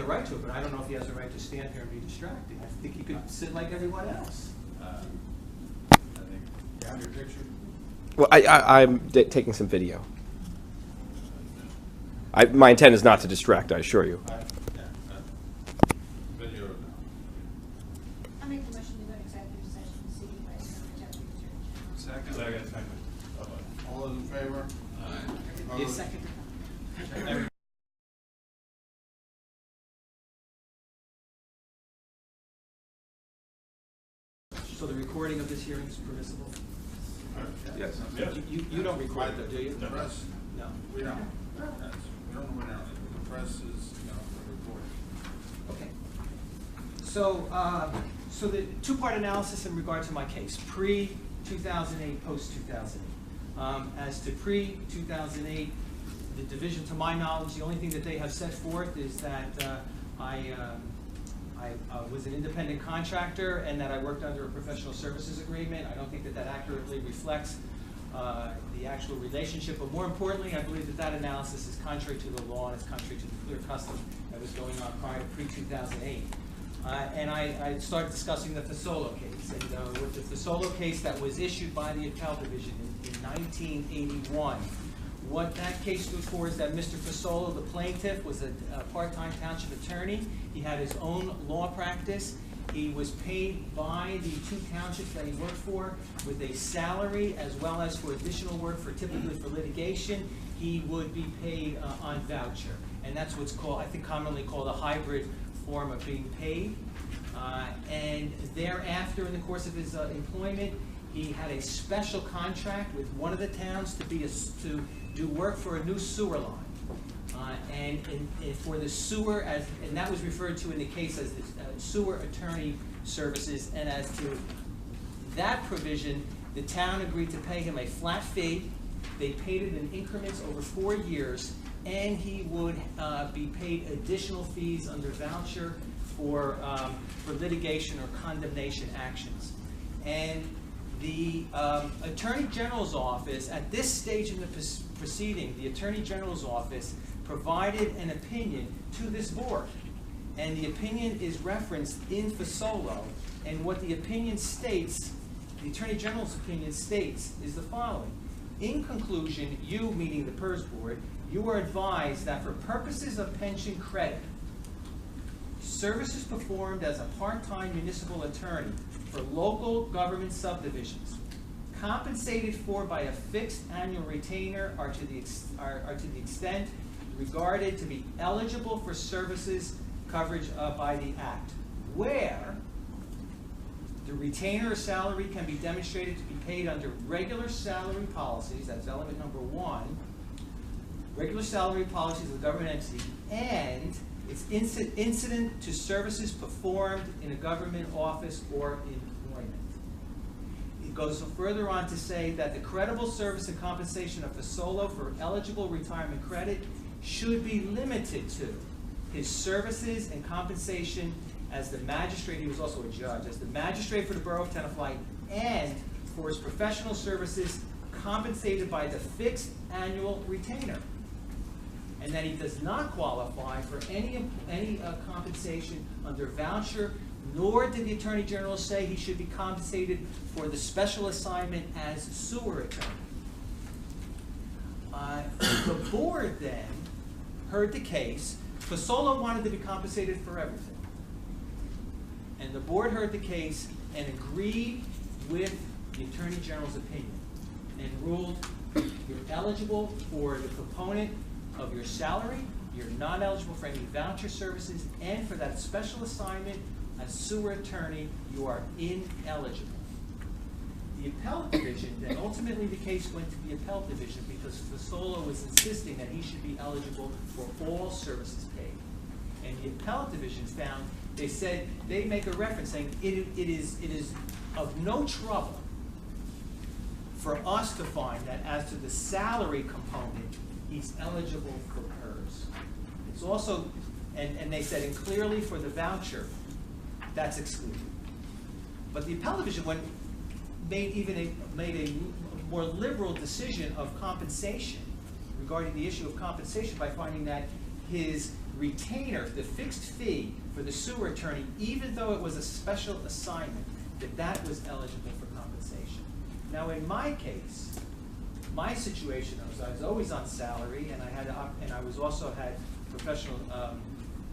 right to it, but I don't know if he has a right to stand here and be distracting. I think he could sit like everyone else. I think you have your picture. Well, I'm taking some video. My intent is not to distract, I assure you. Video now. I make the motion to go to executive session, seeking vice deputy attorney general. Second. All those in favor? Aye. Yes, second. So the recording of this hearing is permissible? Yes. You don't record it, though, do you? The press? No. We don't. We don't know now. The press is, the reporting. Okay. So, so the two-part analysis in regard to my case, pre-2008, post-2008. As to pre-2008, the division, to my knowledge, the only thing that they have set forth is that I was an independent contractor and that I worked under a professional services agreement. I don't think that that accurately reflects the actual relationship, but more importantly, I believe that that analysis is contrary to the law and it's contrary to the clear custom that was going on prior to pre-2008. And I started discussing the Fasolo case. And with the Fasolo case that was issued by the Appellate Division in 1981, what that case was for is that Mr. Fasolo, the plaintiff, was a part-time township attorney. He had his own law practice. He was paid by the two townships that he worked for with a salary as well as for additional work for typically for litigation. He would be paid on voucher. And that's what's called, I think commonly called a hybrid form of being paid. And thereafter, in the course of his employment, he had a special contract with one of the towns to do work for a new sewer line. And for the sewer, and that was referred to in the case as the sewer attorney services, and as to that provision, the town agreed to pay him a flat fee. They paid it in increments over 4 years, and he would be paid additional fees under voucher for litigation or condemnation actions. And the Attorney General's office, at this stage in the proceeding, the Attorney General's office provided an opinion to this board. And the opinion is referenced in Fasolo. And what the opinion states, the Attorney General's opinion states, is the following. In conclusion, you, meaning the PERS board, you are advised that for purposes of pension credit, services performed as a part-time municipal attorney for local government subdivisions, compensated for by a fixed annual retainer, are to the extent regarded to be eligible for services coverage by the Act, where the retainer or salary can be demonstrated to be paid under regular salary policies, that's element number 1, regular salary policies of the government entity, and it's incident to services performed in a government office or employment. It goes further on to say that the credible service and compensation of Fasolo for eligible retirement credit should be limited to his services and compensation as the magistrate, he was also a judge, as the magistrate for the Borough of Tenafly, and for his professional services compensated by the fixed annual retainer. And that he does not qualify for any compensation under voucher, nor did the Attorney General say he should be compensated for the special assignment as sewer attorney. The board then heard the case. Fasolo wanted to be compensated for everything. And the board heard the case and agreed with the Attorney General's opinion and ruled you're eligible for the component of your salary, you're not eligible for any voucher services, and for that special assignment as sewer attorney, you are ineligible. The Appellate Division, then ultimately the case went to the Appellate Division because Fasolo was insisting that he should be eligible for all services paid. And the Appellate Division found, they said, they make a reference saying it is of no trouble for us to find that as to the salary component, he's eligible for PERS. It's also, and they said, and clearly for the voucher, that's excluded. But the Appellate Division made a more liberal decision of compensation regarding the issue of compensation by finding that his retainer, the fixed fee for the sewer attorney, even though it was a special assignment, that was eligible for compensation. Now, in my case, my situation was I was always on salary, and I was also had professional.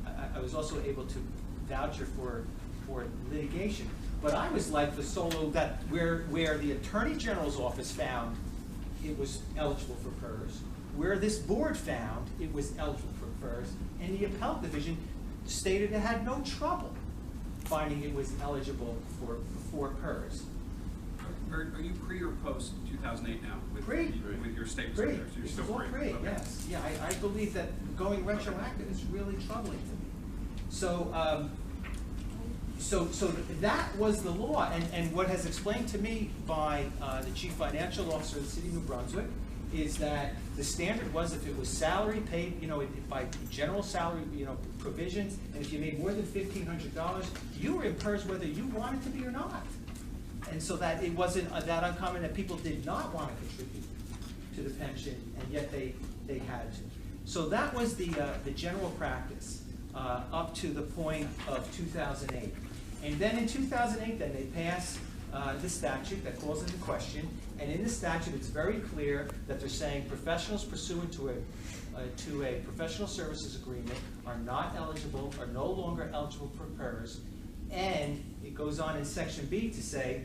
I was also able to voucher for litigation. But I was like the solo that where the Attorney General's office found it was eligible for PERS, where this board found it was eligible for PERS, and the appellate division stated it had no trouble finding it was eligible for PERS. Are you pre or post 2008 now with, Pre. with your statements? Pre. So you're This still is all pre. pre, Okay. yes. Yeah, I believe that going retroactive is really troubling to me. So, so that was the law, and what has explained to me by the chief financial officer of the city of New Brunswick is that the standard was if it was salary paid, by general salary, provisions, and if you made more than $1,500, you were in PERS whether you wanted to be or not. And so that it wasn't that uncommon that people did not want to contribute to the pension, and yet they had to. So that was the general practice up to the point of 2008. And then in 2008, then they passed the statute that calls into question. And in the statute, it's very clear that they're saying professionals pursuant to a professional services agreement are not eligible, are no longer eligible for PERS. And it goes on in Section B to say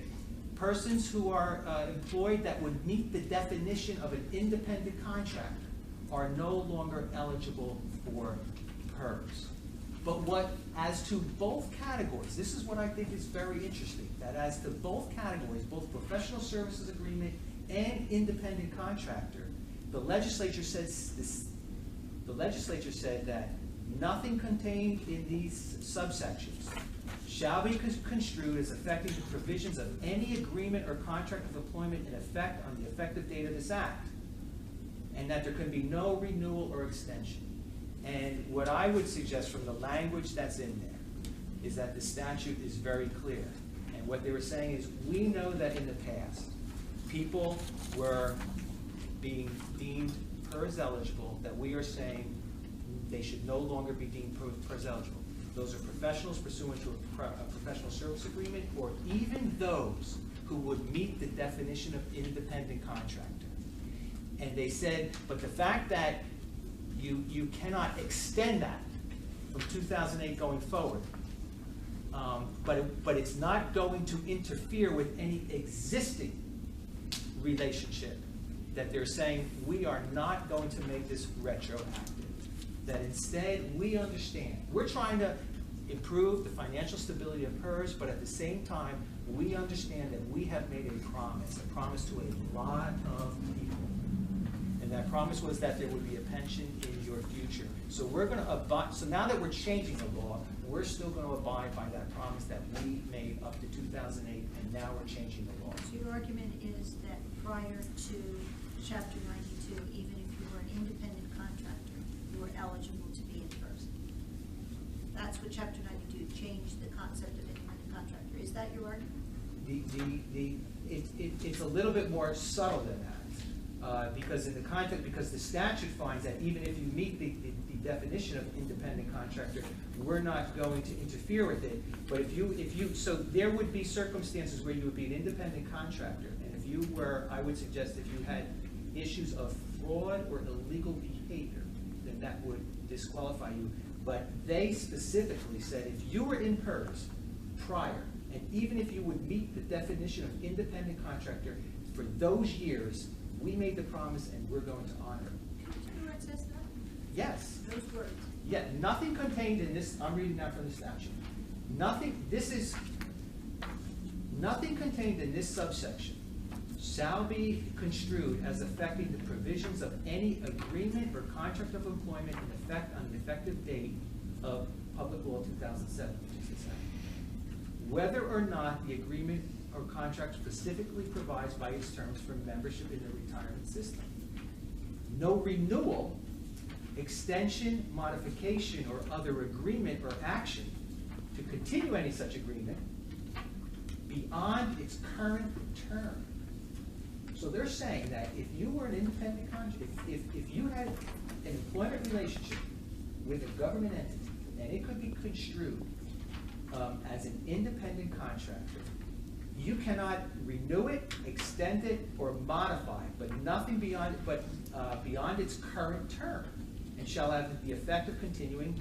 persons who are employed that would meet the definition of an independent contractor are no longer eligible for PERS. But as to both categories, this is what I think is very interesting, that as to both categories, both professional services agreement and independent contractor, the legislature says the legislature said that nothing contained in these subsections shall be construed as affecting the provisions of any agreement or contract of employment in effect on the effective date of this act, and that there can be no renewal or extension. And what I would suggest from the language that's in there is that the statute is very clear. And what they were saying is, we know that in the past, people were being deemed PERS eligible, that we are saying they should no longer be deemed PERS eligible. Those are professionals pursuant to a professional service agreement, or even those who would meet the definition of independent contractor. And they said, but the fact that you cannot extend that from 2008 going forward, but it's not going to interfere with any existing relationship, that they're saying we are not going to make this retroactive. That instead we understand, we're trying to improve the financial stability of PERS, but at the same time we understand that we have made a promise to a lot of people. And that promise was that there would be a pension in your future. So we're going to abide, so now that we're changing the law, we're still going to abide by that promise that we made up to 2008, and now we're changing the law. So your argument is that prior to Chapter 92, even if you were an independent contractor, you were eligible to be in PERS. That's what Chapter 92 changed the concept of independent contractor. Is that your argument? It's a little bit more subtle than that. Because in the context, because the statute finds that even if you meet the definition of independent contractor, we're not going to interfere with it. But so there would be circumstances where you would be an independent contractor, and if you were, I would suggest if you had issues of fraud or illegal behavior, then that would disqualify you. But they specifically said if you were in PERS prior, and even if you would meet the definition of independent contractor for those years, we made the promise and we're going to honor it. Can you tell me where it says that? Yes. Those words. Yeah, nothing contained in this, I'm reading now from the statute. Nothing contained in this subsection shall be construed as affecting the provisions of any agreement or contract of employment in effect on the effective date of Public Law 2007, which is this act. Whether or not the agreement or contract specifically provides by its terms for membership in the retirement system. No renewal, extension, modification, or other agreement or action to continue any such agreement beyond its current term. So they're saying that if you were an independent contractor, if you had an employment relationship with a government entity, and it could be construed as an independent contractor, you cannot renew it, extend it, or modify it, but nothing beyond, beyond its current term, and shall have the effect of continuing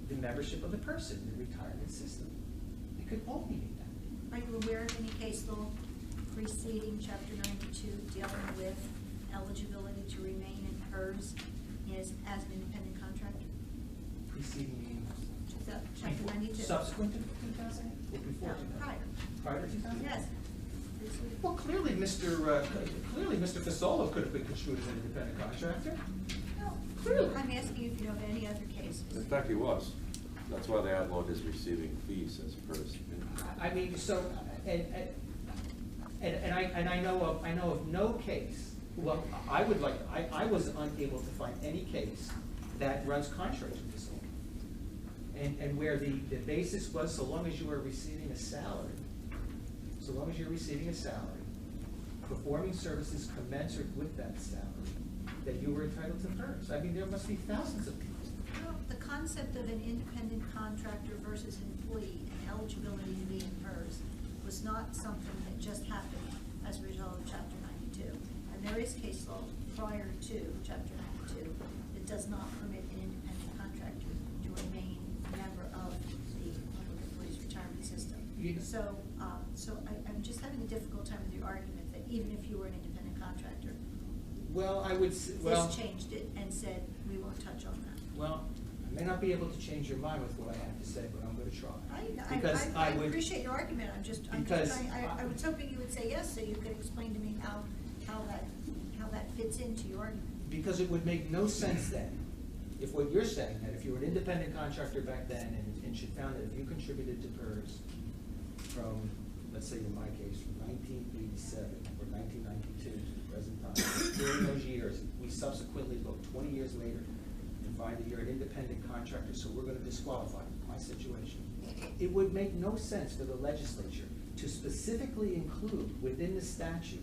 the membership of the person in the retirement system. It could only mean that. Are you aware of any case law preceding Chapter 92 dealing with eligibility to remain in PERS as an independent contractor? Preceding meaning? Chapter 92? Subsequent to 2008 or before? No, 2008? prior. Prior to 2008? Yes. Well, clearly, Mr. Fasolo could have been construed as an independent contractor. No, Clearly. I'm asking you if you know of any other cases. In fact, he was. That's why they outlawed his receiving fees as PERS. I mean, so, and I know of no case, well, I was unable to find any case that runs contrary to this law. And where the basis was, so long as you are receiving a salary, performing services commensurate with that salary, that you were entitled to PERS. I mean, there must be thousands of people. Well, the concept of an independent contractor versus employee and eligibility to be in PERS was not something that just happened as a result of Chapter 92. And there is case law prior to Chapter 92 that does not permit an independent contractor to remain a member of the public employees retirement system. So I'm just having a difficult time with your argument that even if you were an independent contractor, Well, I would, well. this changed it and said, we won't touch on that. Well, I may not be able to change your mind with what I have to say, but I'm gonna try. I appreciate your argument, I'm just Because trying, I was hoping you would say yes, so you could explain to me how that fits into your argument. Because it would make no sense then, if what you're saying, that if you were an independent contractor back then and should found that if you contributed to PERS from, let's say in my case, from 1987 or 1992 to the present time, during those years, we subsequently look 20 years later and find that you're an independent contractor, so we're gonna disqualify my situation. It would make no sense for the legislature to specifically include within the statute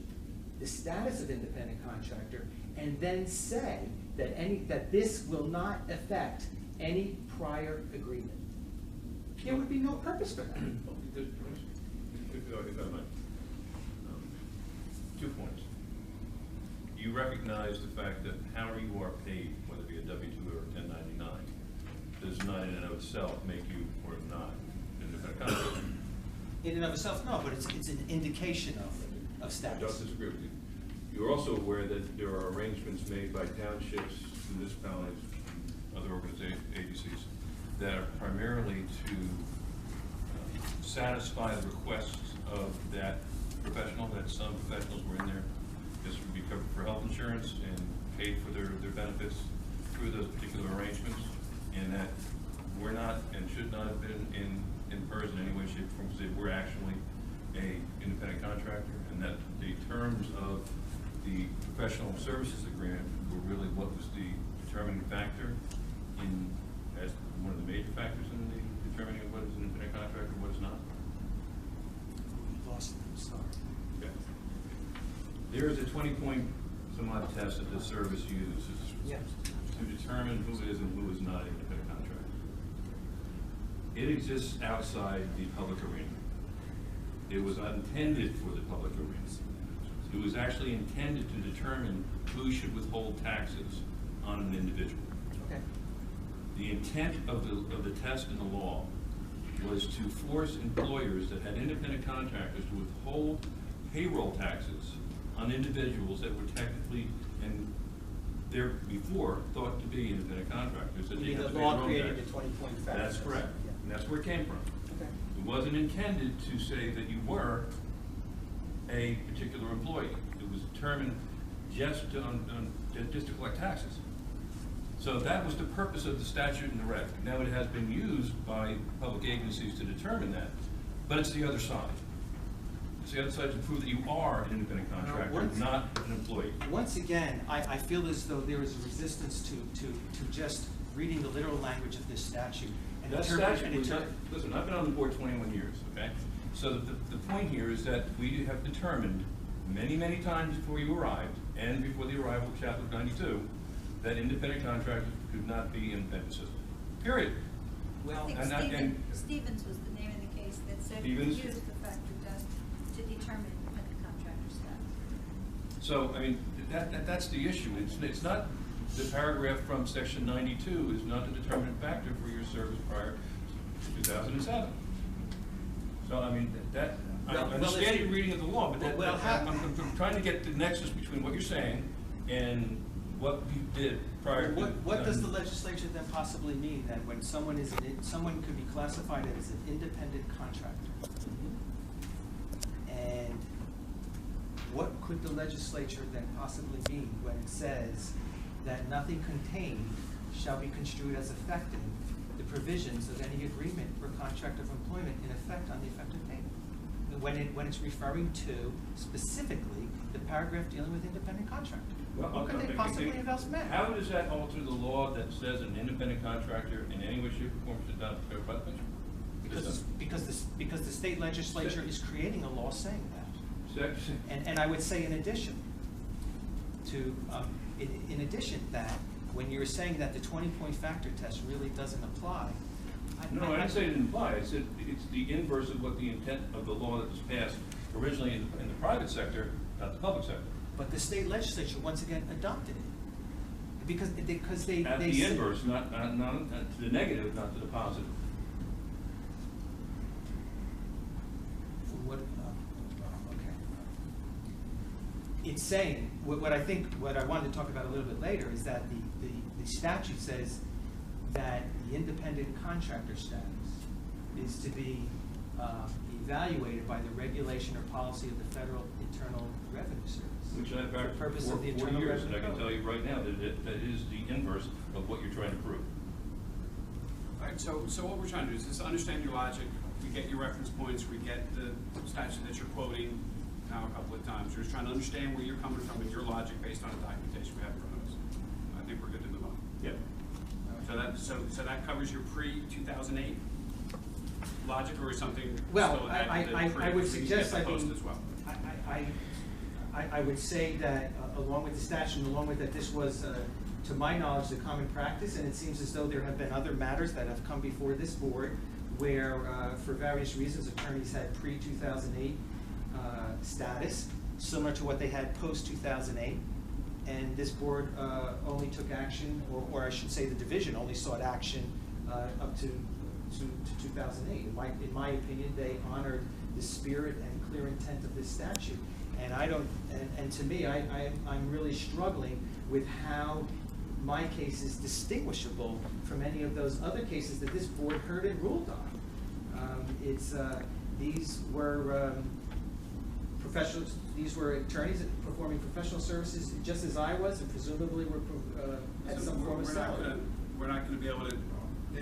the status of independent contractor and then say that this will not affect any prior agreement. There would be no purpose for that. If I might. 2 points. You recognize the fact that however you are paid, whether it be a W-2 or a 1099, does not in and of itself make you or not an independent contractor. In and of itself, no, but it's an indication of I status. don't disagree with you. You're also aware that there are arrangements made by townships, municipalities, other agencies that are primarily to satisfy the requests of that professional, that some professionals were in there, just would be covered for health insurance and paid for their benefits through those particular arrangements, and that we're not and should not have been in PERS in any way, shape, or form, because we're actually a independent contractor, and that the terms of the professional services agreement were really what was the determining factor in, as one of the major factors in the determining of what is an independent contractor and what is not. Lost it, I'm sorry. Okay. There is a 20-point some odd test that the service uses Yeah. to determine who is and who is not an independent contractor. It exists outside the public arena. It was not intended for the public arena. It was actually intended to determine who should withhold taxes on an individual. Okay. The intent of the test in the law was to force employers that had independent contractors to withhold payroll taxes on individuals that were technically and there before thought to be independent contractors. That You they mean have the to pay law their own created the taxes. 20-point factor? That's correct, Yeah. and that's where it came from. Okay. It wasn't intended to say that you were a particular employee. It was determined just to collect taxes. So that was the purpose of the statute and the reg. Now it has been used by public agencies to determine that, but it's the other side. It's the other side to prove that you are an independent contractor, once- not an employee. Once again, I feel as though there is a resistance to just reading the literal language of this statute. And That interpret- statute and was not, interpret- listen, I've been on the board 21 years, okay? So the point here is that we have determined many, many times before you arrived, and before the arrival of Chapter 92, that independent contractors could not be in the benefit system. period. Well, I think and that- and- Stevens was the name of the case that said you Stevens? use the factor test to determine independent contractor status. So, I mean, that's the issue. It's not, the paragraph from section 92 is not the determinant factor for your service prior to 2007. So, I mean, I Well, understand your reading of the law, but I'm trying to get the nexus between what you're saying and what you did prior to. What does the legislature then possibly mean that when someone could be classified as an independent contractor? And what could the legislature then possibly mean when it says that nothing contained shall be construed as affecting the provisions of any agreement or contract of employment in effect on the effective date? When it's referring to specifically the paragraph dealing with independent contractor. What could they possibly have else meant? How does that alter the law that says an independent contractor in any way, shape, or form should not declare by the measure? Because the state legislature is creating a law saying that. And I would say in addition to, in addition to that, when you're saying that the 20-point factor test really doesn't apply. No, I didn't say it didn't apply. I said it's the inverse of what the intent of the law that was passed originally in the private sector, not the public sector. But the state legislature once again adopted it because they At they the said- inverse, not to the negative, not to the positive. What, okay. It's saying, what I wanted to talk about a little bit later is that the statute says that the independent contractor status is to be evaluated by the regulation or policy of the Federal Internal Revenue Service. Which I've For had the purpose for of the 40 Internal years, and I Revenue can Code. tell you right now that is the inverse of what you're trying to prove. All right, so what we're trying to do is just understand your logic. We get your reference points, we get the statute that you're quoting now a couple of times. We're just trying to understand where you're coming from and your logic based on the documentation we have in front of us. I think we're good to move on. Yep. So that covers your pre-2008 logic, or is something Well, still add to the I would suggest, I post mean, as well? I would say that along with the statute, along with that, this was, to my knowledge, the common practice, and it seems as though there have been other matters that have come before this board where, for various reasons, attorneys had pre-2008 status, similar to what they had post-2008, and this board only took action, or I should say the division only sought action up to 2008. In my opinion, they honored the spirit and clear intent of this statute. And and to me, I'm really struggling with how my case is distinguishable from any of those other cases that this board heard and ruled on. These were professionals, these were attorneys performing professional services just as I was, and presumably were at some form of salary. We're not gonna be able to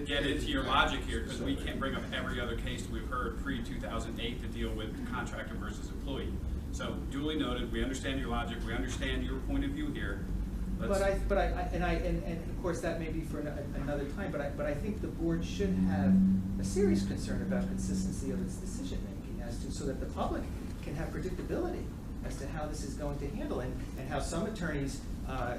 get into your logic here, because we can't bring up every other case that we've heard pre-2008 to deal with contractor versus employee. So duly noted, we understand your logic, we understand your point of view here. And of course that may be for another time, but I think the board should have a serious concern about consistency of its decision making so that the public can have predictability as to how this is going to handle it, and how some attorneys,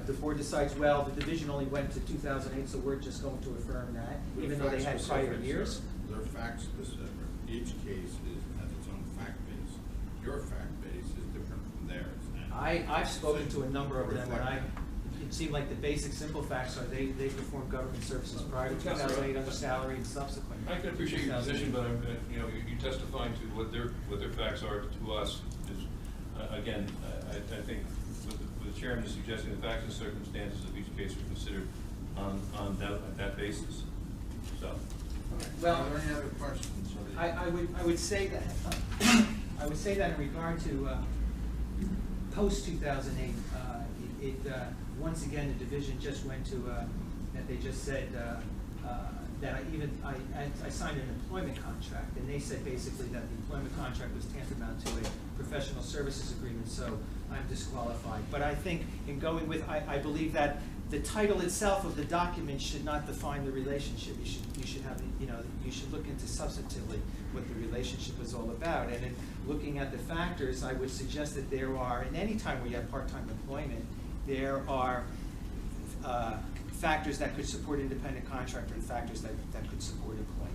the board decides, well, the division only went to 2008, so we're just going to affirm that, even though they had prior years. They're fact specific. Each case has its own fact base. Your fact base is different from theirs. I've spoken to a number of them, and it seemed like the basic simple facts are they performed government services prior to 2008 under salary and subsequent. I can appreciate your position, but you testifying to what their facts are to us is, again, I think what the chairman is suggesting, the facts and circumstances of each case are considered on that basis. So. Well, Are there any other questions? I would say that I would say that in regard to post 2008, once again the division just went to that they just said that I signed an employment contract, and they said basically that the employment contract was tantamount to a professional services agreement, so I'm disqualified. But I think in going with, I believe that the title itself of the document should not define the relationship. You should have, you should look into substantively what the relationship is all about. And in looking at the factors, I would suggest that there are, in any time where you have part-time employment, there are factors that could support independent contractor and factors that could support employment.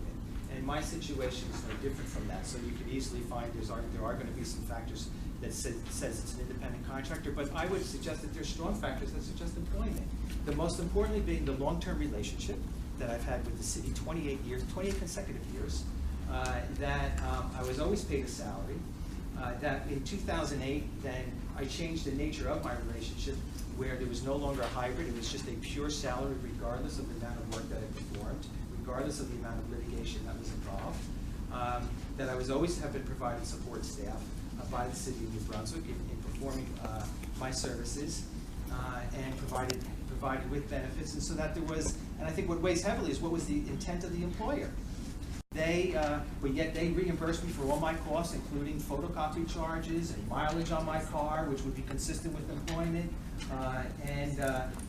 And my situation is no different from that. So you could easily find there are going to be some factors that says it's an independent contractor, but I would suggest that there's strong factors that suggest employment. The most importantly being the long-term relationship that I've had with the city, 28 consecutive years, that I was always paid a salary, that in 2008, then I changed the nature of my relationship where there was no longer a hybrid, it was just a pure salary regardless of the amount of work that I performed, regardless of the amount of litigation that was involved, that I was always have been provided support staff by the city of New Brunswick in performing my services and provided with benefits, and so that there was, and I think what weighs heavily is what was the intent of the employer. But yet they reimbursed me for all my costs, including photocopy charges and mileage on my car, which would be consistent with employment. And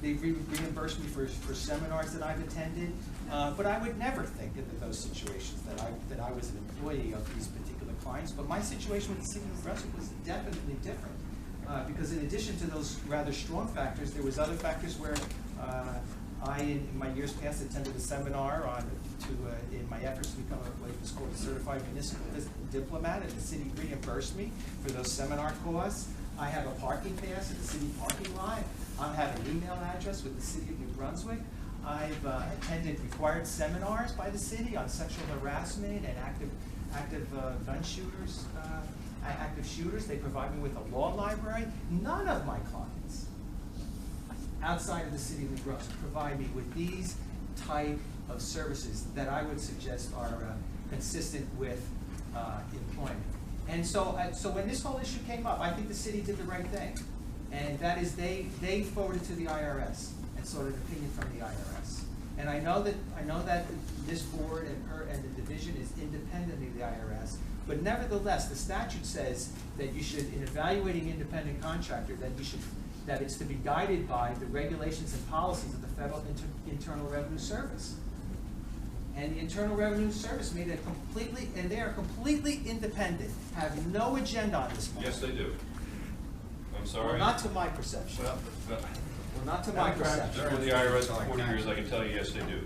they reimbursed me for seminars that I've attended. But I would never think in those situations that I was an employee of these particular clients. But my situation with the city of Brunswick was definitely different. Because in addition to those rather strong factors, there was other factors where I, in my years past, attended a seminar in my efforts to become what was called a certified municipal diplomat, and the city reimbursed me for those seminar costs. I have a parking pass at the city parking lot. I have an email address with the city of New Brunswick. I've attended required seminars by the city on sexual harassment and active gun shooters, active shooters. They provide me with a law library. None of my clients outside of the city of New Brunswick provide me with these type of services that I would suggest are consistent with employment. And so when this whole issue came up, I think the city did the right thing, and that is they forwarded to the IRS and sought an opinion from the IRS. And I know that this board and the division is independent of the IRS, but nevertheless, the statute says that you should, in evaluating independent contractor, that it's to be guided by the regulations and policies of the Federal Internal Revenue Service. And the Internal Revenue Service made it completely, and they are completely independent, have no agenda on this matter. Yes, they do. I'm sorry. Well, not to my perception. Well, Well, not to my perception. for the IRS for 40 years, I can tell you, yes, they do.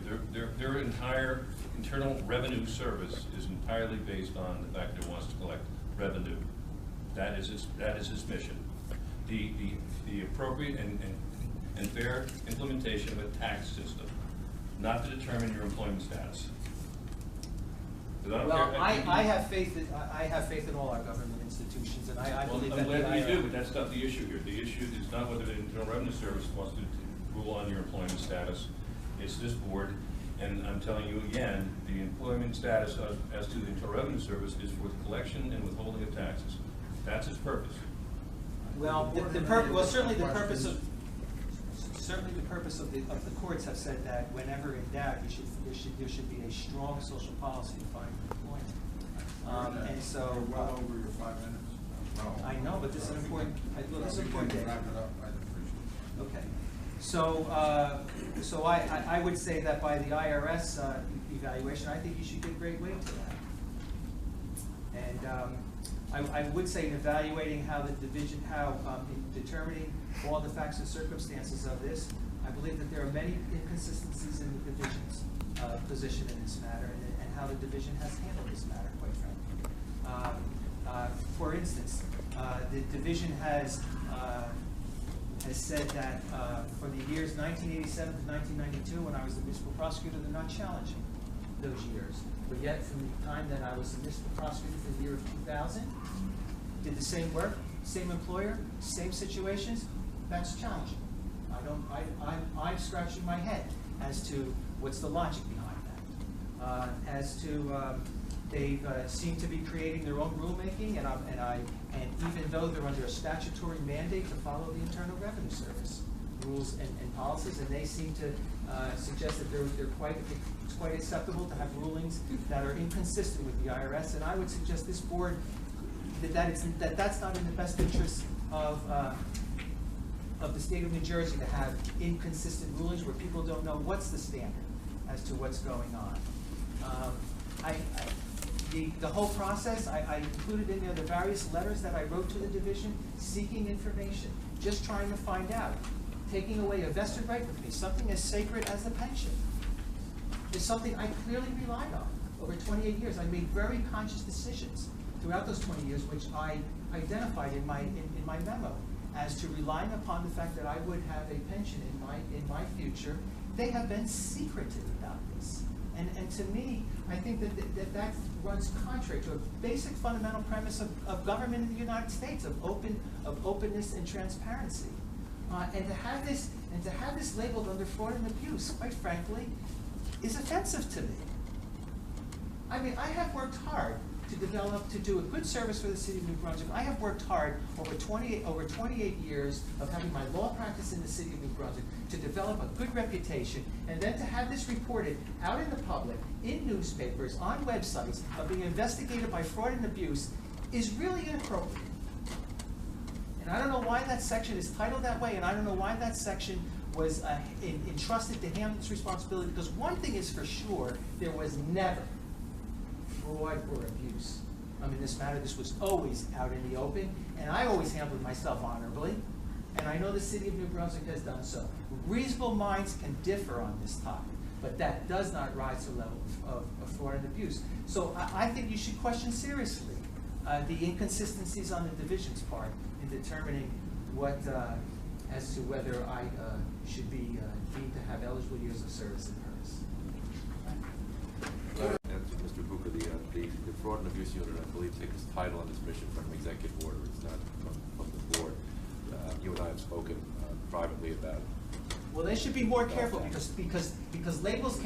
Their entire Internal Revenue Service is entirely based on the fact that it wants to collect revenue. That is its mission. The appropriate and fair implementation of a tax system, not to determine your employment status. Well, I have faith in all our government institutions, and I believe that I'm glad the you do, but that's not the issue here. The issue is not whether the Internal Revenue Service wants to rule on your employment status. It's this board, and I'm telling you again, the employment status as to the Internal Revenue Service is for the collection and withholding of taxes. That's its purpose. Well, certainly the purpose of the courts have said that whenever in doubt, there should be a strong social policy to find employment. And so, We're well over your 5 minutes. Well, I know, but this is an important. This is an important day. Wrap it up. I'd appreciate it. Okay. So I would say that by the IRS evaluation, I think you should give great weight to that. And I would say in evaluating how the division, in determining all the facts and circumstances of this, I believe that there are many inconsistencies in the division's position in this matter, and how the division has handled this matter, quite frankly. For instance, the division has said that for the years 1987 to 1992, when I was the municipal prosecutor, they're not challenging those years. But yet, from the time that I was the municipal prosecutor for the year of 2000, did the same work, same employer, same situations, that's challenging. I'm scratching my head as to what's the logic behind that. As to they seem to be creating their own rulemaking, and even though they're under a statutory mandate to follow the Internal Revenue Service rules and policies, and they seem to suggest that it's quite acceptable to have rulings that are inconsistent with the IRS. And I would suggest this board that's not in the best interest of the state of New Jersey to have inconsistent rulings where people don't know what's the standard as to what's going on. The whole process, I included in there the various letters that I wrote to the division seeking information, just trying to find out taking away a vested right with me, something as sacred as a pension, is something I clearly relied on. Over 28 years, I made very conscious decisions throughout those 20 years, which I identified in my memo as to relying upon the fact that I would have a pension in my future. They have been secretive about this. And to me, I think that runs contrary to a basic fundamental premise of government in the United States, of openness and transparency. And to have this labeled under fraud and abuse, quite frankly, is offensive to me. I mean, I have worked hard to do a good service for the city of New Brunswick. I have worked hard over 28 years of having my law practice in the city of New Brunswick to develop a good reputation, and then to have this reported out in the public, in newspapers, on websites, of being investigated by fraud and abuse is really inappropriate. And I don't know why that section is titled that way, and I don't know why that section was entrusted to handle this responsibility, because one thing is for sure, there was never fraud or abuse in this matter. This was always out in the open, and I always handled myself honorably, and I know the city of New Brunswick has done so. Reasonable minds can differ on this topic, but that does not rise to the level of fraud and abuse. So I think you should question seriously the inconsistencies on the division's part in determining what, as to whether I should be deemed to have eligible years of service in Paris. And to Mr. Bucca, the fraud and abuse unit, I believe, takes its title and its mission from an executive order. It's not from the board. You and I have spoken privately about it. Well, they should be more careful because labels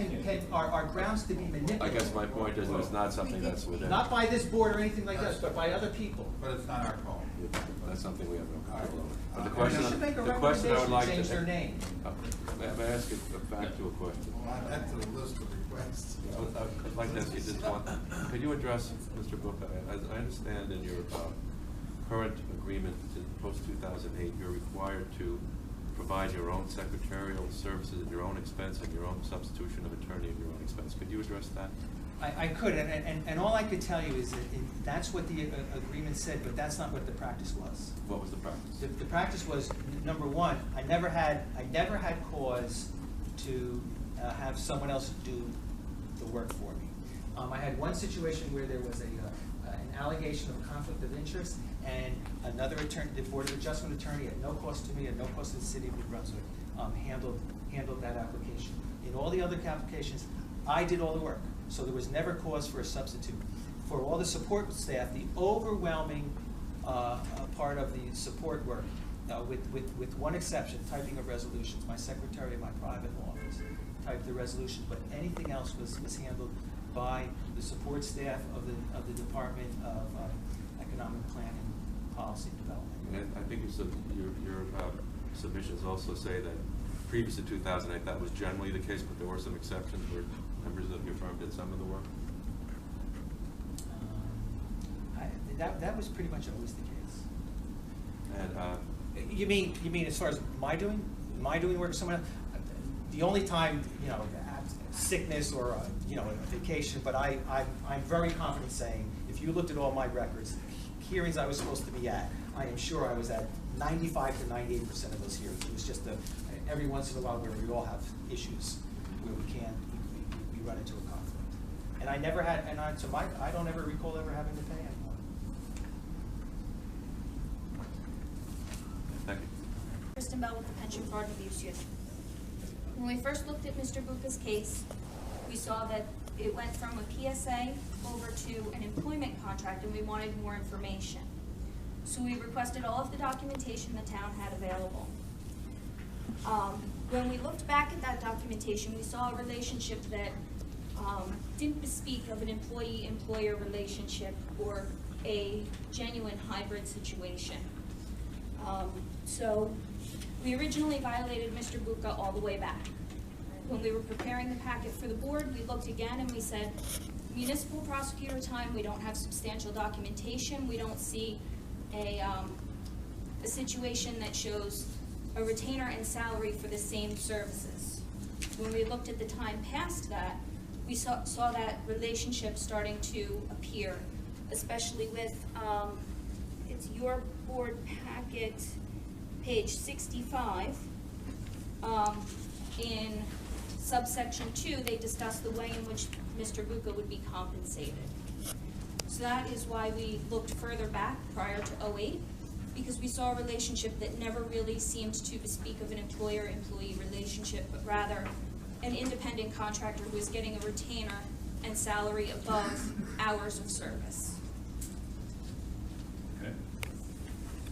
are grounds to be manipulated. I guess my point is that it's not something that's within. Not by this board or anything like that, but by other people. But it's not our call. That's something we have no control over. But the They question, should make a the question I would recommendation like to to change their name. May I ask a factual question? Well, I'll add to the list of requests. I'd like to ask you this one. Could you address, Mr. Bucca, as I understand in your current agreement in post-2008, you're required to provide your own secretarial services at your own expense and your own substitution of attorney at your own expense. Could you address that? I could, and all I could tell you is that that's what the agreement said, but that's not what the practice was. What was the practice? The practice was, number one, I never had cause to have someone else do the work for me. I had one situation where there was an allegation of conflict of interest, and another attorney, the Board of Adjustment attorney, at no cost to me, at no cost to the city of New Brunswick, handled that application. In all the other applications, I did all the work, so there was never cause for a substitute. For all the support staff, the overwhelming part of the support work, with one exception, typing of resolutions, my secretary in my private office typed the resolutions, but anything else was handled by the support staff of the Department of Economic Planning, Policy Development. And I think your submissions also say that previous to 2008, that was generally the case, but there were some exceptions where members of your firm did some of the work? That was pretty much always the case. And You mean as far as my doing work or someone else? The only time, sickness or a vacation, but I'm very confident saying, if you looked at all my records, hearings I was supposed to be at, I am sure I was at 95 to 98% of those hearings. It was just every once in a while where we all have issues where we run into a conflict. And I never had, I don't ever recall ever having to pay anyone. thank you. Kristen Bell with the Pension Fraud and Abuse Unit. When we first looked at Mr. Bucca's case, we saw that it went from a PSA over to an employment contract, and we wanted more information. So we requested all of the documentation the town had available. When we looked back at that documentation, we saw a relationship that didn't speak of an employee-employer relationship or a genuine hybrid situation. So we originally violated Mr. Bucca all the way back. When we were preparing the packet for the board, we looked again and we said, municipal prosecutor time, we don't have substantial documentation, we don't see a situation that shows a retainer and salary for the same services. When we looked at the time past that, we saw that relationship starting to appear, especially with, it's your board packet, page 65. In subsection 2, they discuss the way in which Mr. Bucca would be compensated. So that is why we looked further back prior to '08, because we saw a relationship that never really seemed to speak of an employer-employee relationship, but rather an independent contractor who was getting a retainer and salary above hours of service.